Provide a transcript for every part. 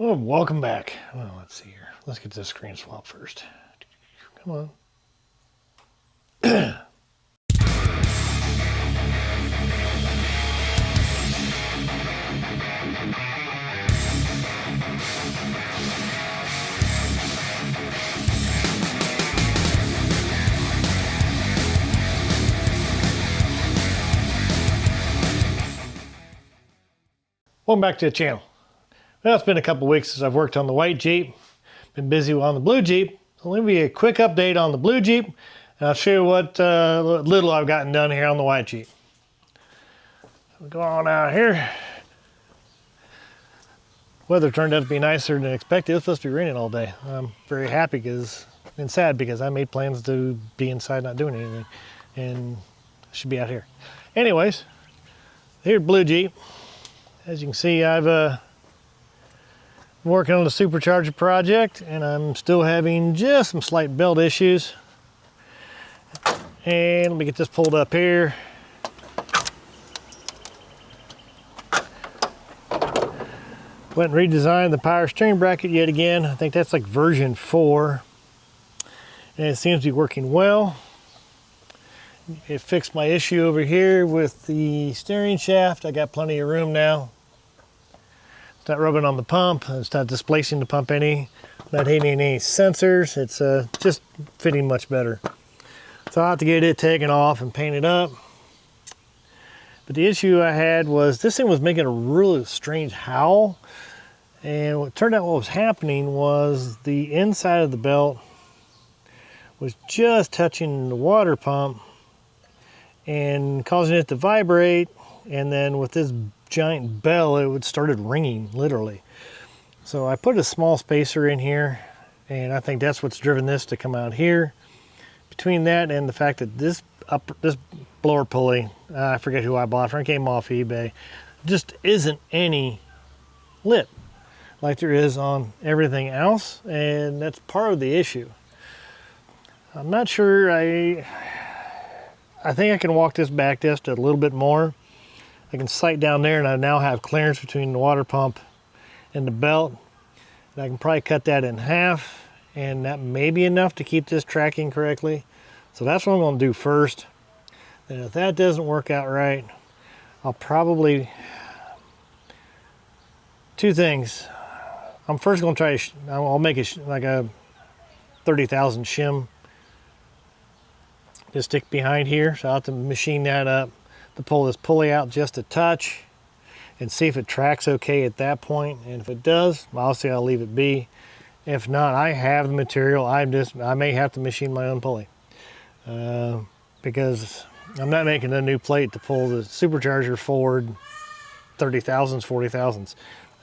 Oh, welcome back. Well, let's see here. Let's get this screen swap first. Come on. Welcome back to the channel. Well, it's been a couple weeks since I've worked on the white Jeep. Been busy on the blue Jeep. So let me be a quick update on the blue Jeep, and I'll show you what little I've gotten done here on the white Jeep. So go on out here. Weather turned out to be nicer than expected. It was supposed to be raining all day. I'm very happy and sad because I made plans to be inside not doing anything, and I should be out here. Anyways, here's blue Jeep. As you can see, I've been working on the supercharger project, and I'm still having just some slight belt issues. And let me get this pulled up here. Went and redesigned the power steering bracket yet again. I think that's like version 4. And it seems to be working well. It fixed my issue over here with the steering shaft. I got plenty of room now. It's not rubbing on the pump. It's not displacing the pump any. Not hitting any sensors. It's just fitting much better. So I'll have to get it taken off and painted up. But the issue I had was this thing was making a really strange howl. And it turned out what was happening was the inside of the belt was just touching the water pump and causing it to vibrate. And then with this giant bell, it started ringing, literally. So I put a small spacer in here, and I think that's what's driven this to come out here. Between that and the fact that this blower pulley, I forget who I bought from, it came off eBay, just isn't any lip like there is on everything else, and that's part of the issue. I'm not sure. I think I can walk this back just a little bit more. I can sight down there, and I now have clearance between the water pump and the belt. And I can probably cut that in half, and that may be enough to keep this tracking correctly. So that's what I'm going to do first. And if that doesn't work out right, I'll probably, two things. I'm first going to try, I'll make it like a 30,000 shim to stick behind here. So I'll have to machine that up to pull this pulley out just a touch and see if it tracks okay at that point. And if it does, obviously I'll leave it be. If not, I have the material. I may have to machine my own pulley because I'm not making a new plate to pull the supercharger forward 30,000s,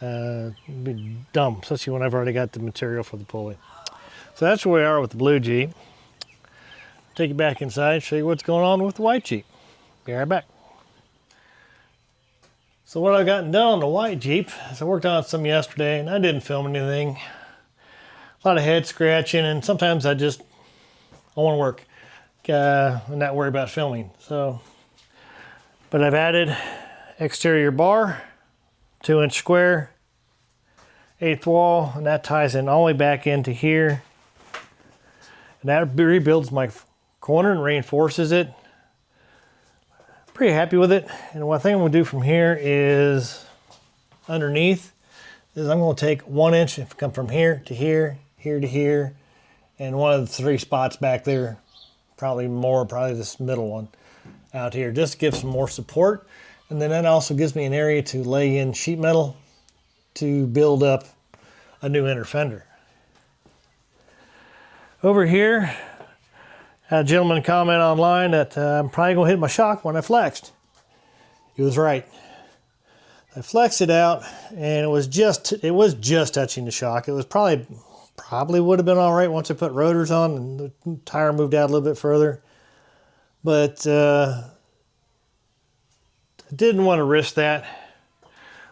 40,000s. It'd be dumb, especially when I've already got the material for the pulley. So that's where we are with the blue Jeep. Take you back inside, show you what's going on with the white Jeep. Be right back. So what I've gotten done on the white Jeep is I worked on some yesterday, and I didn't film anything. A lot of head scratching, and sometimes I want to work and not worry about filming. But I've added exterior bar, 2-inch square, 1/8 wall, and that ties in all the way back into here. And that rebuilds my corner and reinforces it. Pretty happy with it. And one thing I'm going to do from here is underneath is I'm going to take 1 inch and come from here to here, here to here, and one of the 3 spots back there, probably this middle one out here, just to give some more support. And then that also gives me an area to lay in sheet metal to build up a new inner fender. Over here, I had a gentleman comment online that I'm probably going to hit my shock when I flexed. He was right. I flexed it out, and it was just touching the shock. It was probably would have been all right once I put rotors on and the tire moved out a little bit further. But I didn't want to risk that.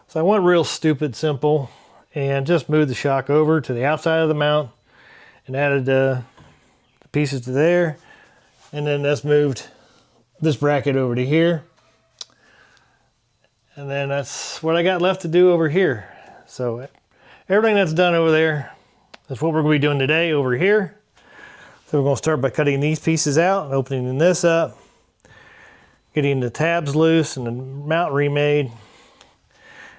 So I went real stupid simple and just moved the shock over to the outside of the mount and added the pieces to there. And then that's moved this bracket over to here. And then that's what I got left to do over here. So everything that's done over there, that's what we're going to be doing today over here. So we're going to start by cutting these pieces out and opening this up, getting the tabs loose and the mount remade.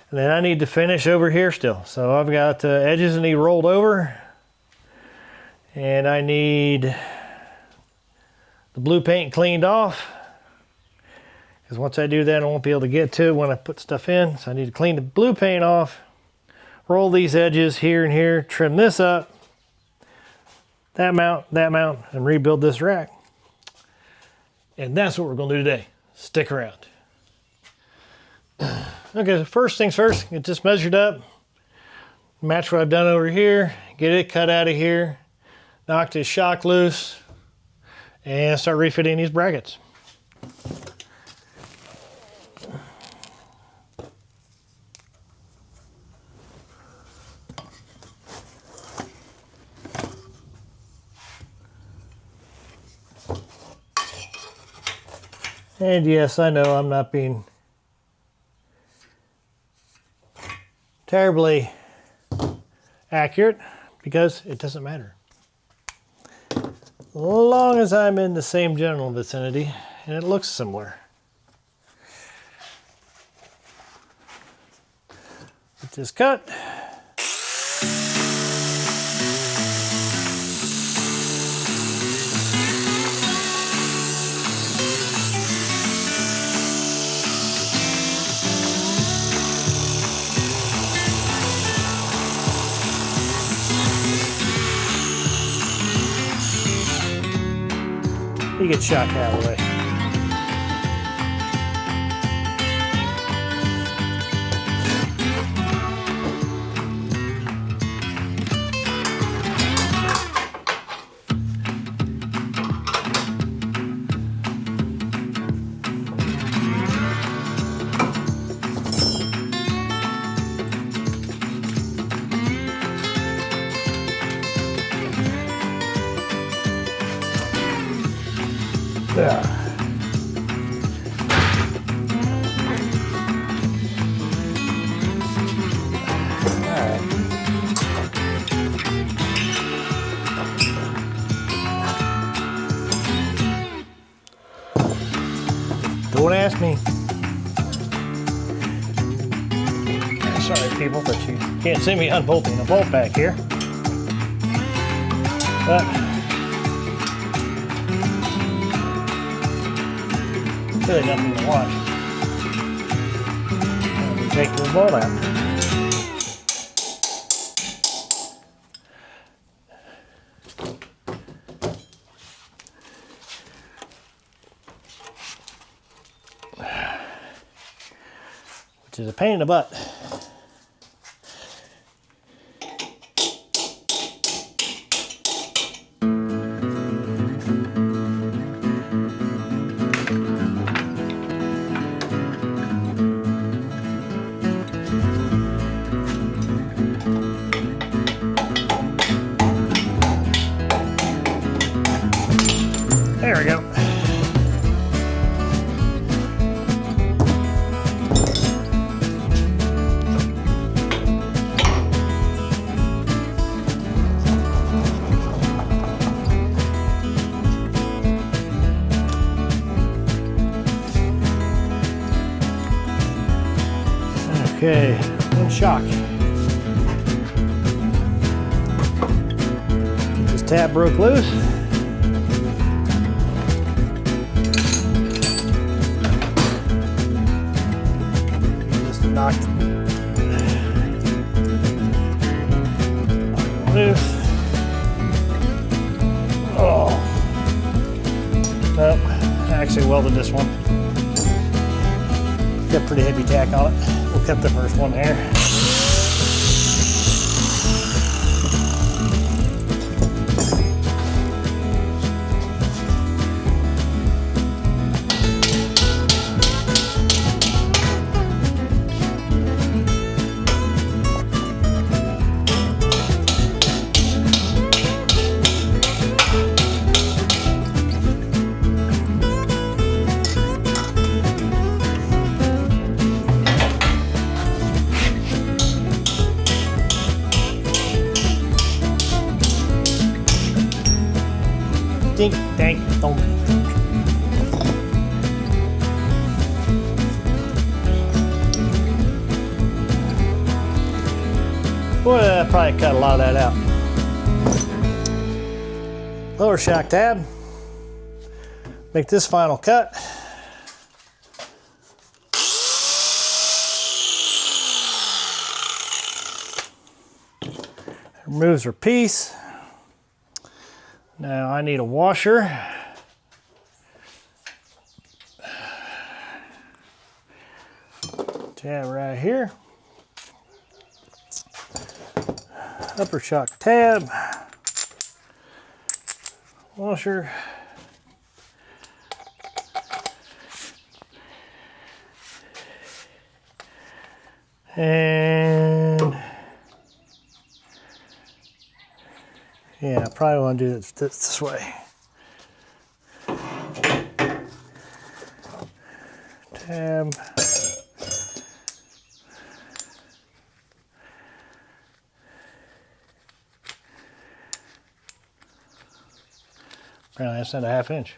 And then I need to finish over here still. So I've got edges that need rolled over, and I need the blue paint cleaned off, because once I do that I won't be able to get to it when I put stuff in. So I need to clean the blue paint off, roll these edges here and here, trim this up, that mount, and rebuild this rack. And that's what we're going to do today. Stick around. Okay, so first things first, get this measured up, match what I've done over here, get it cut out of here, knock this shock loose, and start refitting these brackets. And yes, I know I'm not being terribly accurate, because it doesn't matter. As long as I'm in the same general vicinity and it looks similar. Get this cut. You get shock out of the way. Yeah. Don't ask me. Sorry people, but you can't see me unbolting a bolt back here. But really nothing to watch. Let me take the bolt out. Which is a pain in the butt. There we go. Okay, one shock. This tab broke loose. Knocked loose. Oh, nope. I actually welded this one. Got pretty heavy tack on it. We'll cut the first one there. Dink, dank, donk. Boy, I probably cut a lot of that out. Lower shock tab. Make this final cut. Removes her piece. Now I need a washer. Tab right here. Upper shock tab. Washer. And yeah, I probably want to do this way. Tab. Apparently that's not a 1/2 inch.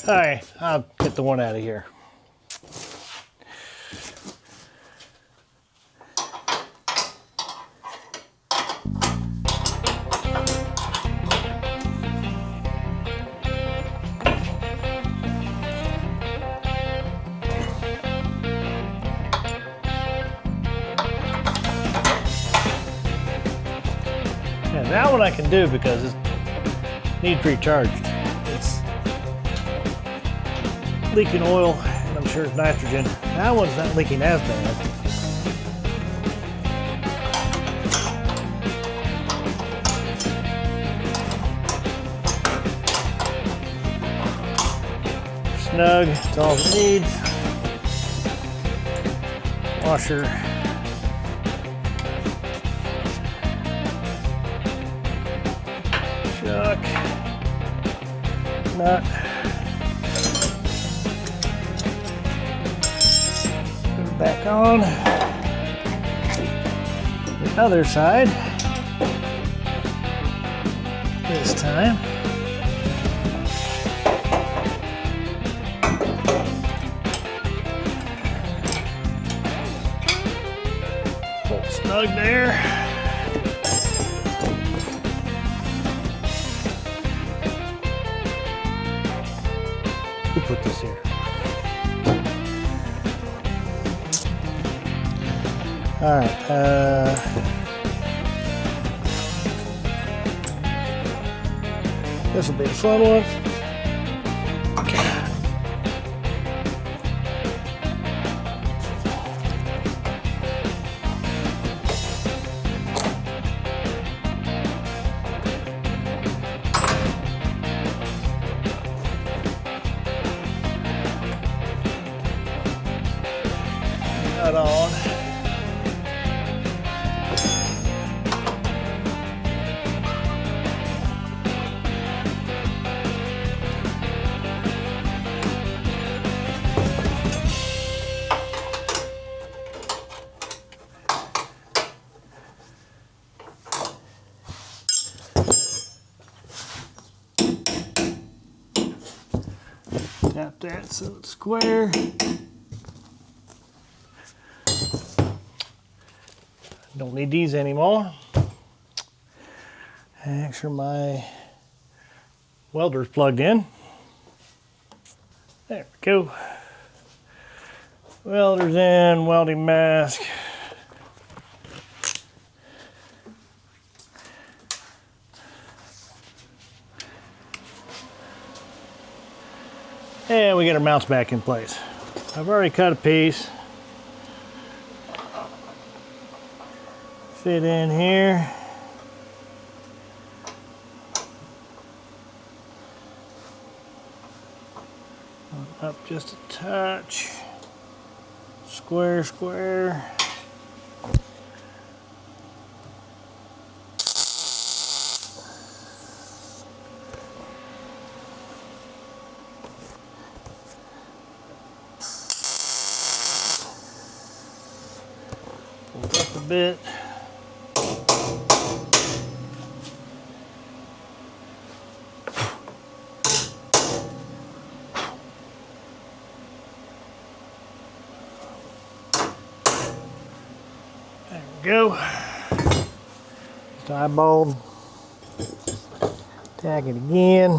All right, I'll get the one out of here. Yeah, that one I can do because it needs recharged. It's leaking oil, and I'm sure it's nitrogen. That one's not leaking as bad. Snug, it's all it needs. Washer. Chuck. Nut. Put it back on. The other side. This time. Bolt snug there. We'll put this here. All right. This will be a fun one. Nut on. Tap that so it's square. Don't need these anymore. Make sure my welder's plugged in. There we go. Welder's in, welding mask. And we get our mounts back in place. I've already cut a piece. Fit in here. Up just a touch. Square, square. Pull up a bit. go. Just eyeballed. Tack it again.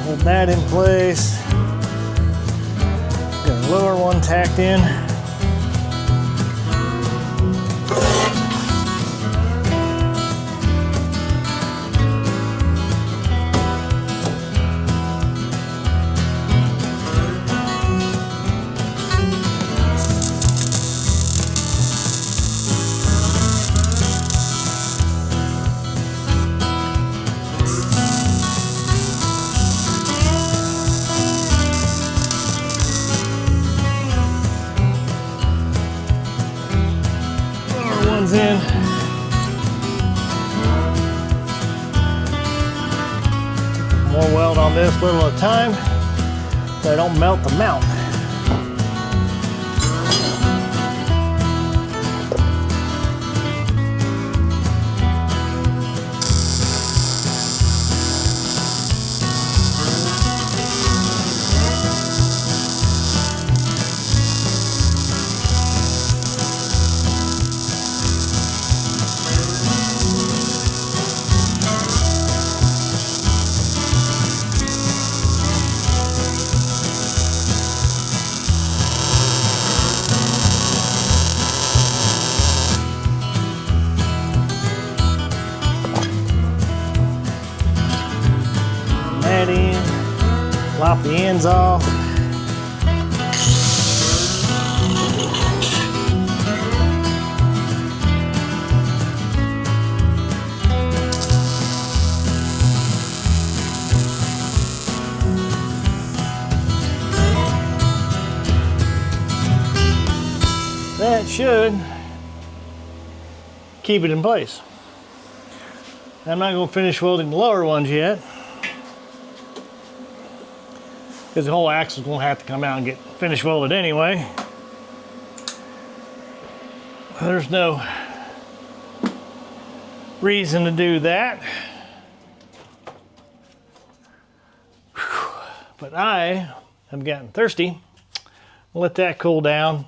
Hold that in place. Got a lower one tacked in. In. More weld on this little at a time so I don't melt the mount. That in, lop the ends off. That should keep it in place. I'm not going to finish welding the lower ones yet, because the whole axle is going to have to come out and get finish welded anyway. There's no reason to do that. But I have gotten thirsty. I'll let that cool down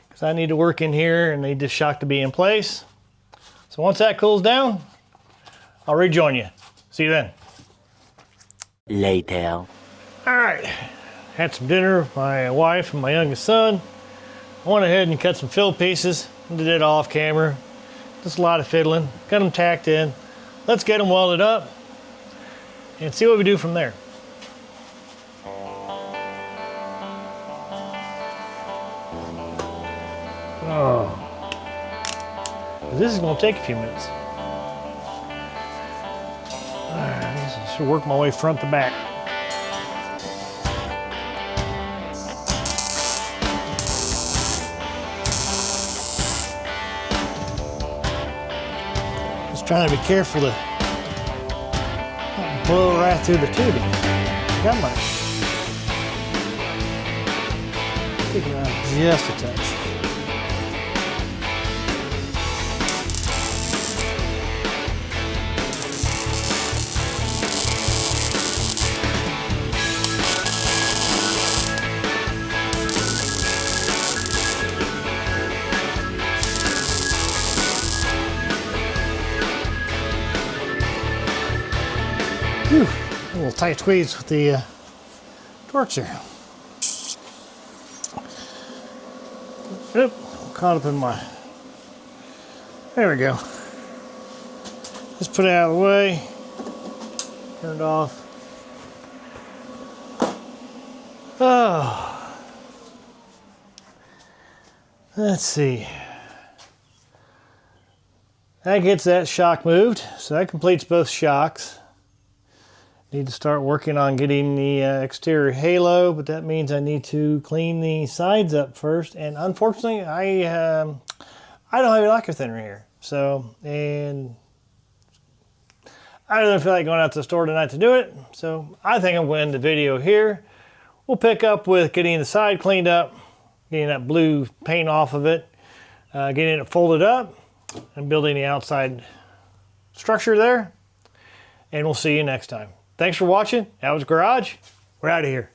because I need to work in here and need this shock to be in place. So once that cools down, I'll rejoin you. See you then. Later. All right, had some dinner with my wife and my youngest son. I went ahead and cut some fill pieces. Did it off camera. Just a lot of fiddling. Got them tacked in. Let's get them welded up and see what we do from there. Oh, this is going to take a few minutes. All right, I should work my way front to back. Trying to be careful to blow right through the tubing. Got my sticking out just a touch. Whew, a little tight squeeze with the torch there. Oop, caught up in my, there we go. Just put it out of the way, turn it off. Oh, let's see. That gets that shock moved, so that completes both shocks. Need to start working on getting the exterior halo, but that means I need to clean the sides up first. And unfortunately, I don't have a lacquer thinner here. So, and I don't feel like going out to the store tonight to do it. So I think I'm going to end the video here. We'll pick up with getting the side cleaned up, getting that blue paint off of it, getting it folded up, and building the outside structure there. and we'll see you next time. Thanks for watching. That was Garage. We're out of here.